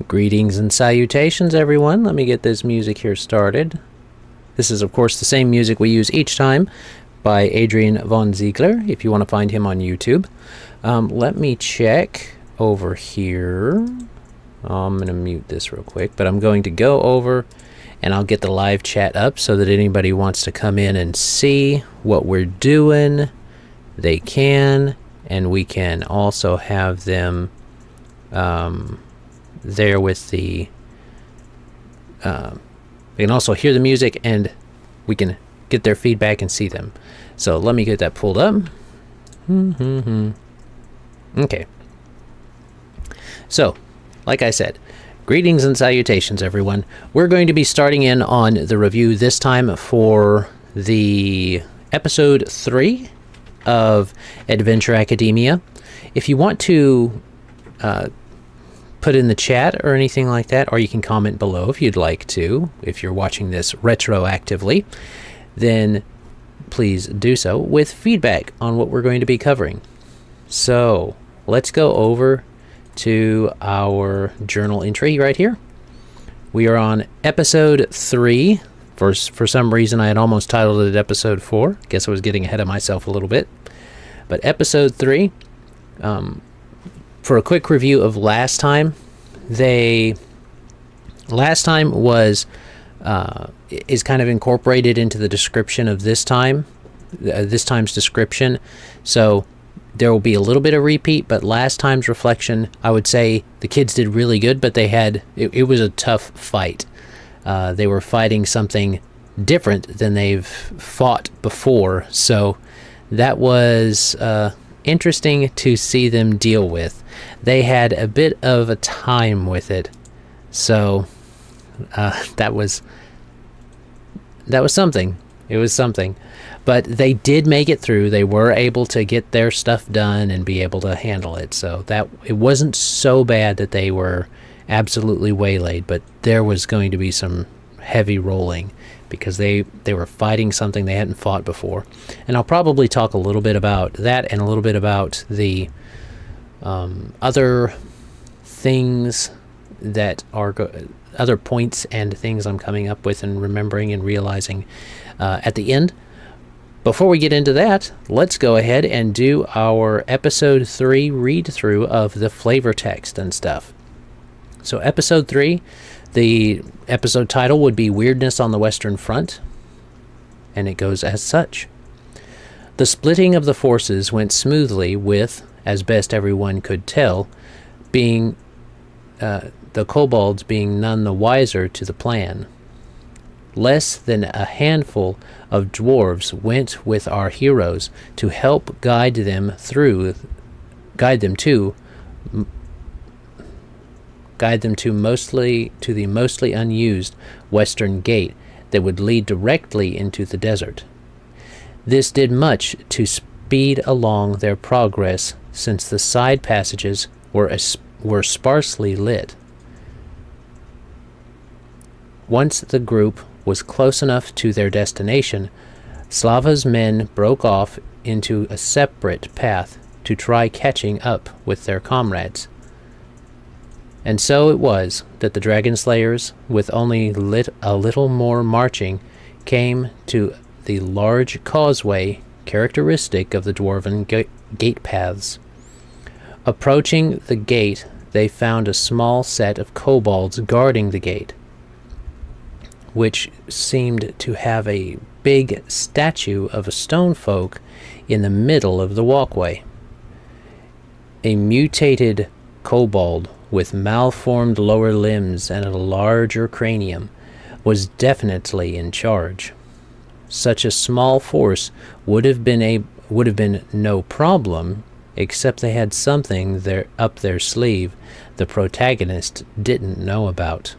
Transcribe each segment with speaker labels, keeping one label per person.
Speaker 1: Greetings and salutations, everyone. Let me get this music here started. This is, of course, the same music we use each time by Adrian von Ziegler, if you want to find him on YouTube. Let me check over here. I'm going to mute this real quick, but I'm going to go over and I'll get the live chat up so that anybody wants to come in and see what we're doing, they can, and we can also have them there with the... we can also hear the music and we can get their feedback and see them. So let me get that pulled up. Okay. So, like I said, greetings and salutations, everyone. We're going to be starting in on the review this time for the episode 3 of Adventure Academia. If you want to put in the chat or anything like that, or you can comment below if you'd like to, if you're watching this retroactively, then please do so with feedback on what we're going to be covering. So let's go over to our journal entry right here. We are on episode 3. For some reason I had almost titled it episode 4. Guess I was getting ahead of myself a little bit. But episode 3, for a quick review of last time, last time was is kind of incorporated into the description of this time's description. So there will be a little bit of repeat, but last time's reflection, I would say the kids did really good, but they had it was a tough fight. They were fighting something different than they've fought before, so that was interesting to see them deal with. They had a bit of a time with it, so that was something. It was something. But they did make it through. They were able to get their stuff done and be able to handle it. So that it wasn't so bad that they were absolutely waylaid, but there was going to be some heavy rolling because they were fighting something they hadn't fought before. And I'll probably talk a little bit about that and a little bit about the other things that are other points and things I'm coming up with and remembering and realizing at the end. Before we get into that, let's go ahead and do our episode 3 read-through of the flavor text and stuff. So episode 3, the episode title would be Weirdness on the Western Front, and it goes as such. The splitting of the forces went smoothly with, as best everyone could tell, being the kobolds being none the wiser to the plan. Less than a handful of dwarves went with our heroes to help guide them to the mostly unused western gate that would lead directly into the desert. This did much to speed along their progress, since the side passages were sparsely lit. Once the group was close enough to their destination, Slava's men broke off into a separate path to try catching up with their comrades. And so it was that the dragon slayers, with only a little more marching, came to the large causeway characteristic of the dwarven gate paths. Approaching the gate, they found a small set of kobolds guarding the gate, which seemed to have a big statue of a stone folk in the middle of the walkway. A mutated kobold with malformed lower limbs and a larger cranium was definitely in charge. Such a small force would have been no problem, except they had something up their sleeve the protagonist didn't know about.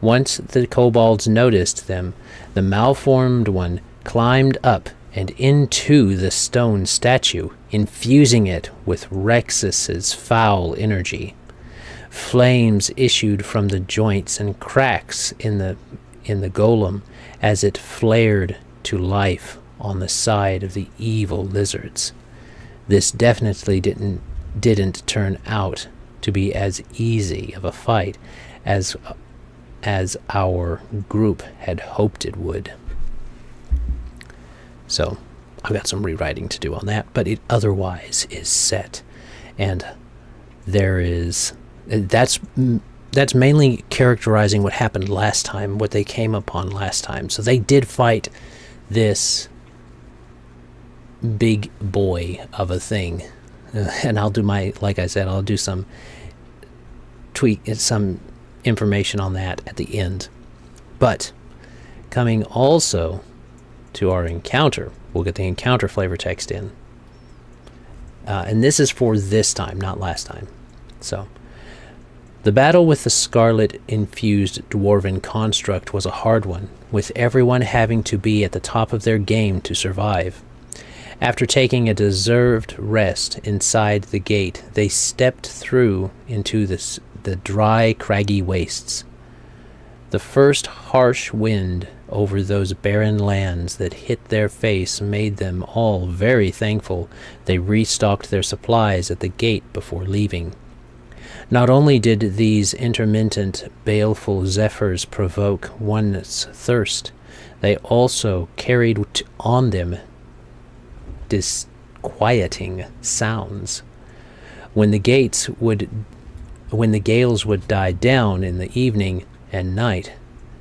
Speaker 1: Once the kobolds noticed them, the malformed one climbed up and into the stone statue, infusing it with Rexus's foul energy. Flames issued from the joints and cracks in the golem as it flared to life on the side of the evil lizards. This definitely didn't turn out to be as easy of a fight as our group had hoped it would. So I've got some rewriting to do on that, but it otherwise is set. And that's mainly characterizing what happened last time, what they came upon last time. So they did fight this big boy of a thing. And I'll do I'll do some information on that at the end. But coming also to our encounter, we'll get the encounter flavor text in. And this is for this time, not last time. So, the battle with the scarlet-infused dwarven construct was a hard one, with everyone having to be at the top of their game to survive. After taking a deserved rest inside the gate, they stepped through into the dry, craggy wastes. The first harsh wind over those barren lands that hit their face made them all very thankful they restocked their supplies at the gate before leaving. Not only did these intermittent, baleful zephyrs provoke one's thirst, they also carried on them disquieting sounds. When the gales would die down in the evening and night,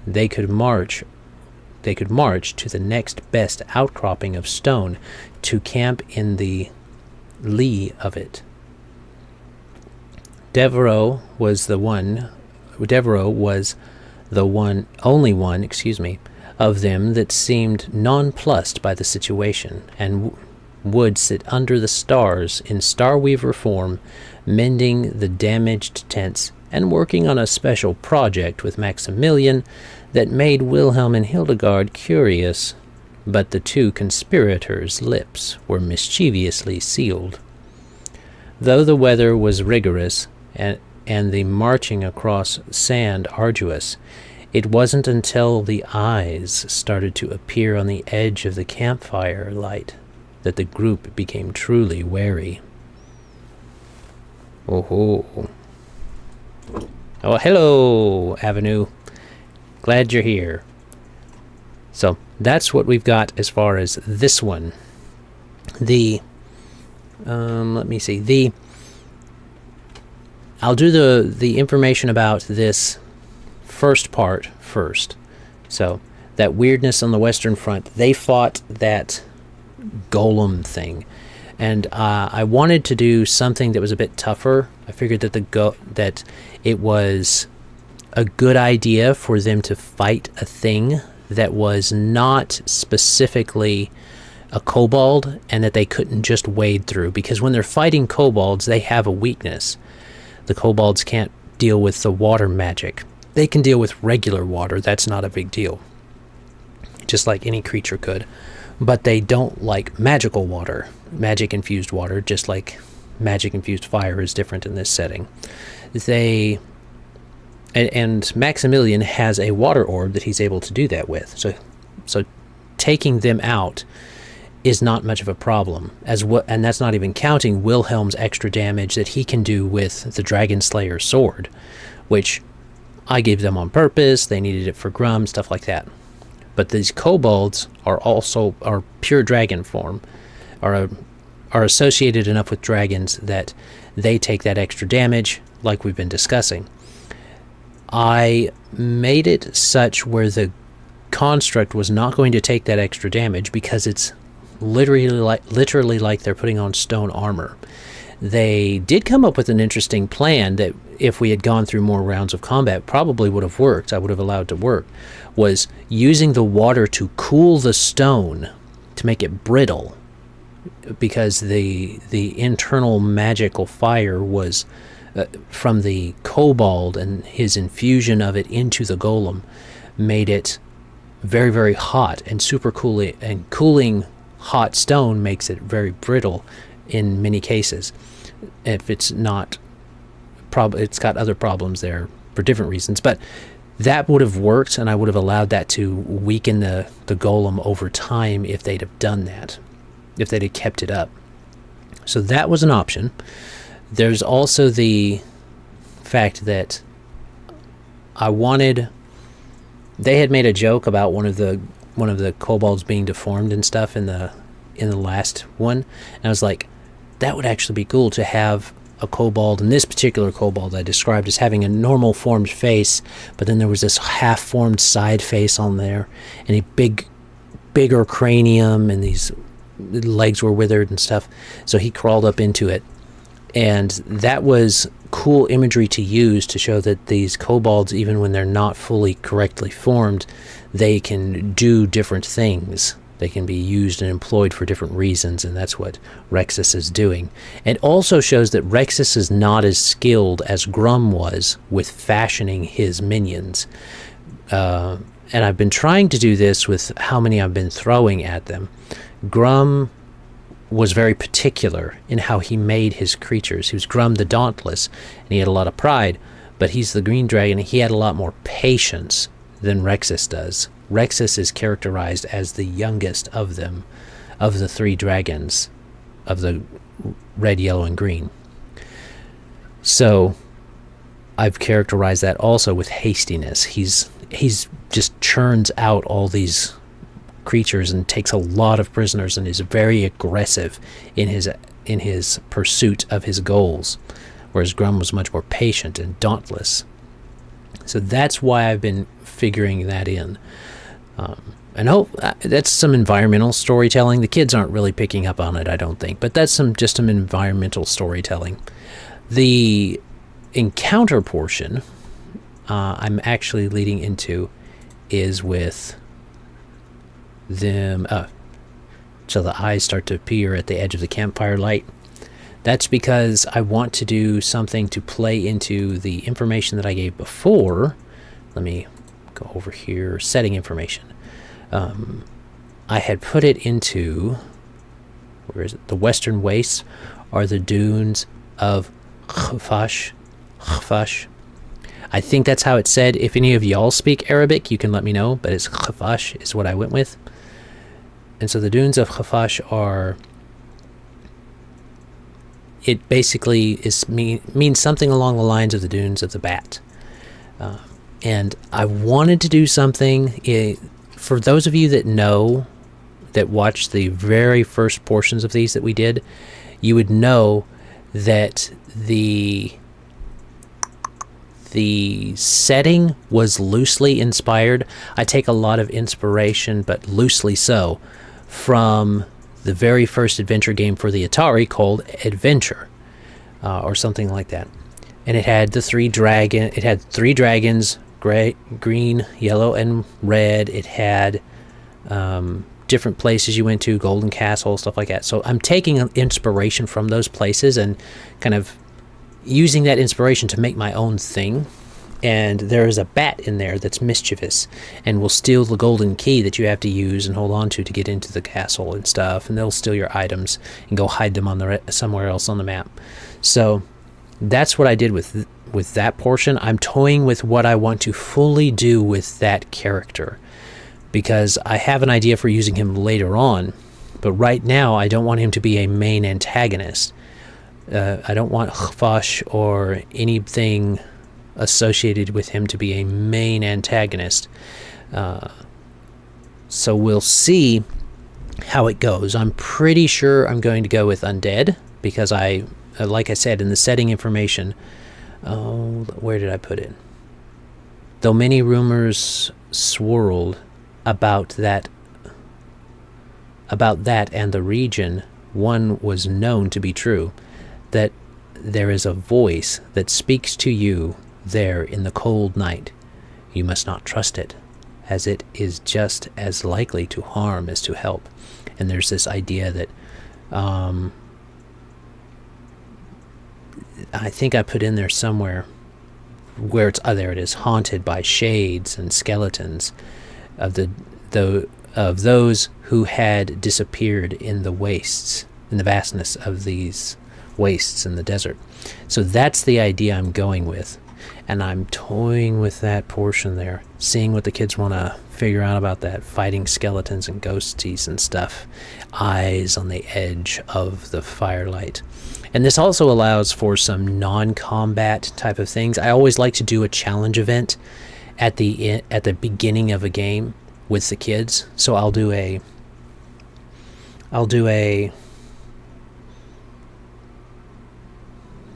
Speaker 1: they could march to the next best outcropping of stone to camp in the lee of it. Devereaux was the only one of them that seemed nonplussed by the situation, and would sit under the stars in Starweaver form, mending the damaged tents and working on a special project with Maximilian that made Wilhelm and Hildegard curious, but the two conspirators' lips were mischievously sealed. Though the weather was rigorous and the marching across sand arduous, it wasn't until the eyes started to appear on the edge of the campfire light that the group became truly wary. Oh, hello, Avenue. Glad you're here. So that's what we've got as far as this one. Let me see. I'll do the information about this first part first. So that weirdness on the Western Front, they fought that golem thing, and I wanted to do something that was a bit tougher. I figured that that it was a good idea for them to fight a thing that was not specifically a kobold, and that they couldn't just wade through, because when they're fighting kobolds, they have a weakness. The kobolds can't deal with the water magic. They can deal with regular water. That's not a big deal, just like any creature could. But they don't like magical water, magic-infused water, just like magic-infused fire is different in this setting. And Maximilian has a water orb that he's able to do that with. So taking them out is not much of a problem, and that's not even counting Wilhelm's extra damage that he can do with the Dragon Slayer sword, which I gave them on purpose. They needed it for Grum, stuff like that. But these kobolds are pure dragon form, are associated enough with dragons that they take that extra damage, like we've been discussing. I made it such where the construct was not going to take that extra damage, because it's literally like they're putting on stone armor. They did come up with an interesting plan that, if we had gone through more rounds of combat, probably would have worked. I would have allowed to work. Was using the water to cool the stone to make it brittle, because the internal magical fire was from the kobold, and his infusion of it into the golem made it very, very hot and super cool. And cooling hot stone makes it very brittle in many cases. If it's not, it's got other problems there for different reasons, but that would have worked, and I would have allowed that to weaken the golem over time if they'd have done that, if they'd have kept it up. So that was an option. There's also the fact that they had made a joke about one of the kobolds being deformed and stuff in the last one, and I was like, that would actually be cool to have a kobold. And this particular kobold I described as having a normal formed face, but then there was this half formed side face on there, and a bigger cranium, and these legs were withered and stuff. So he crawled up into it, and that was cool imagery to use to show that these kobolds, even when they're not fully correctly formed, they can do different things. They can be used and employed for different reasons, and that's what Rexus is doing. It also shows that Rexus is not as skilled as Grum was with fashioning his minions. And I've been trying to do this with how many I've been throwing at them. Grum was very particular in how he made his creatures. He was Grum the Dauntless, and he had a lot of pride, but he's the green dragon, and he had a lot more patience than Rexus does. Rexus is characterized as the youngest of them, of the three dragons, of the red, yellow, and green. So I've characterized that also with hastiness. He's just churns out all these creatures and takes a lot of prisoners and is very aggressive in his pursuit of his goals, whereas Grum was much more patient and dauntless. So that's why I've been figuring that in. And that's some environmental storytelling. The kids aren't really picking up on it, I don't think, but that's just some environmental storytelling. The encounter portion I'm actually leading into is with them. So the eyes start to appear at the edge of the campfire light. That's because I want to do something to play into the information that I gave before. Let me go over here, setting information. I had put it into, where is it? The Western Wastes are the dunes of Khfash. I think that's how it's said. If any of y'all speak Arabic, you can let me know, but it's Khfash is what I went with. And so the dunes of Khfash are, it basically means something along the lines of the dunes of the bat. And I wanted to do something, for those of you that know, that watched the very first portions of these that we did, you would know that the setting was loosely inspired. I take a lot of inspiration, but loosely so, from the very first adventure game for the Atari called Adventure, or something like that. And it had three dragons, gray, green, yellow, and red. It had different places you went to, Golden Castle, stuff like that. So I'm taking inspiration from those places and kind of using that inspiration to make my own thing. And there is a bat in there that's mischievous and will steal the golden key that you have to use and hold on to get into the castle and stuff. And they'll steal your items and go hide them on somewhere else on the map. So that's what I did with that portion. I'm toying with what I want to fully do with that character, because I have an idea for using him later on, but right now I don't want him to be a main antagonist. I don't want Khfash or anything associated with him to be a main antagonist. So we'll see how it goes. I'm pretty sure I'm going to go with undead, because like I said in the setting information, where did I put it? Though many rumors swirled about that and the region, one was known to be true, that there is a voice that speaks to you there in the cold night. You must not trust it, as it is just as likely to harm as to help. And there's this idea that I think I put in there somewhere where there it is, haunted by shades and skeletons of those who had disappeared in the wastes, in the vastness of these wastes in the desert. So that's the idea I'm going with. and I'm toying with that portion there, seeing what the kids want to figure out about that, fighting skeletons and ghosties and stuff, eyes on the edge of the firelight. And this also allows for some non-combat type of things. I always like to do a challenge event at the beginning of a game with the kids. So I'll do a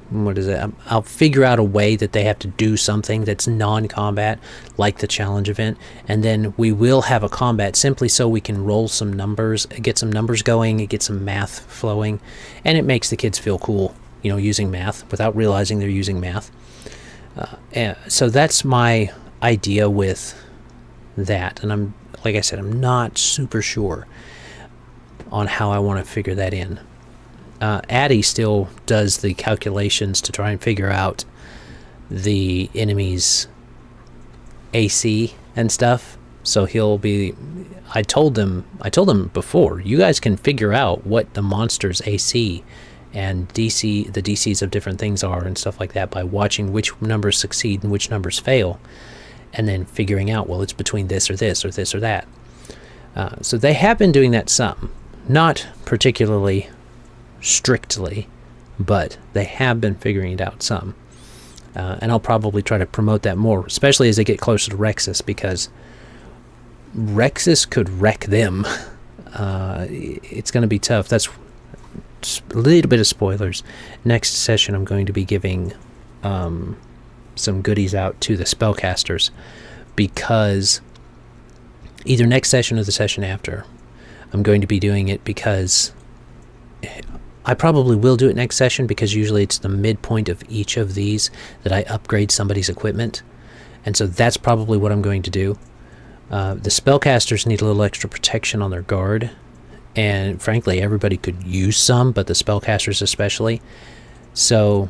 Speaker 1: what is it? I'll figure out a way that they have to do something that's non-combat, like the challenge event, and then we will have a combat simply so we can roll some numbers, get some numbers going, get some math flowing, and it makes the kids feel cool, using math without realizing they're using math. And so that's my idea with that, and like I said, I'm not super sure on how I want to figure that in. Addy still does the calculations to try and figure out the enemy's AC and stuff. So he'll be. I told them before, you guys can figure out what the monster's AC and the DCs of different things are and stuff like that by watching which numbers succeed and which numbers fail, and then figuring out, well, it's between this or this or this or that. So they have been doing that some, not particularly strictly, but they have been figuring it out some, and I'll probably try to promote that more, especially as they get closer to Rexus, because Rexus could wreck them. It's going to be tough. That's a little bit of spoilers. Next session I'm going to be giving some goodies out to the spellcasters, because either next session or the session after I'm going to be doing it, because I probably will do it next session, because usually it's the midpoint of each of these that I upgrade somebody's equipment. And so that's probably what I'm going to do. The spellcasters need a little extra protection on their guard. And frankly, everybody could use some, but the spellcasters especially. So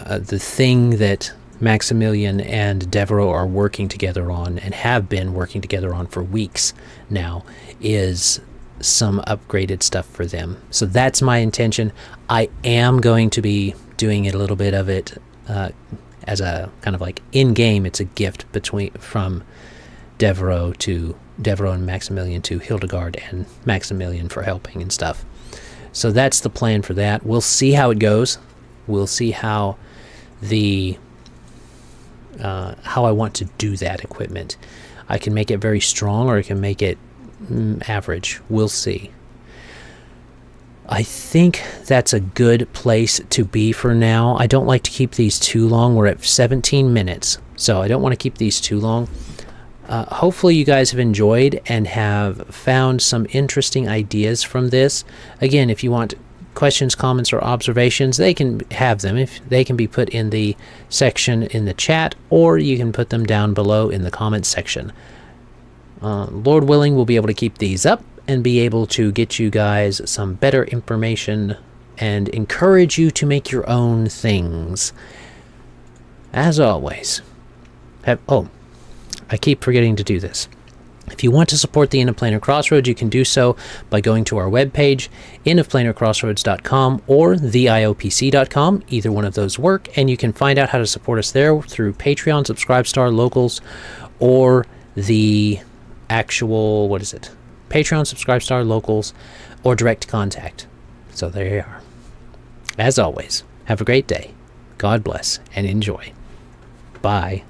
Speaker 1: the thing that Maximilian and Devereaux are working together on, and have been working together on for weeks now, is some upgraded stuff for them. So that's my intention. I am going to be doing a little bit of it as a kind of like in-game. It's a gift from Devereaux and Maximilian to Hildegard and Maximilian for helping and stuff. So that's the plan for that. We'll see how it goes. We'll see how how I want to do that equipment. I can make it very strong, or I can make it average. We'll see. I think that's a good place to be for now. I don't like to keep these too long. We're at 17 minutes, so I don't want to keep these too long. Hopefully you guys have enjoyed and have found some interesting ideas from this. Again, if you want questions, comments, or observations, they can have them. If they can be put in the section in the chat, or you can put them down below in the comments section. Lord willing, we'll be able to keep these up and be able to get you guys some better information and encourage you to make your own things. As always, I keep forgetting to do this. If you want to support the Inn of Planar Crossroads, you can do so by going to our webpage, innofplanarcrossroads.com or theiopc.com. Either one of those work, and you can find out how to support us there through Patreon, Subscribestar, Locals, or the actual, Patreon, Subscribestar, Locals, or Direct Contact. So there you are. As always, have a great day. God bless and enjoy. Bye.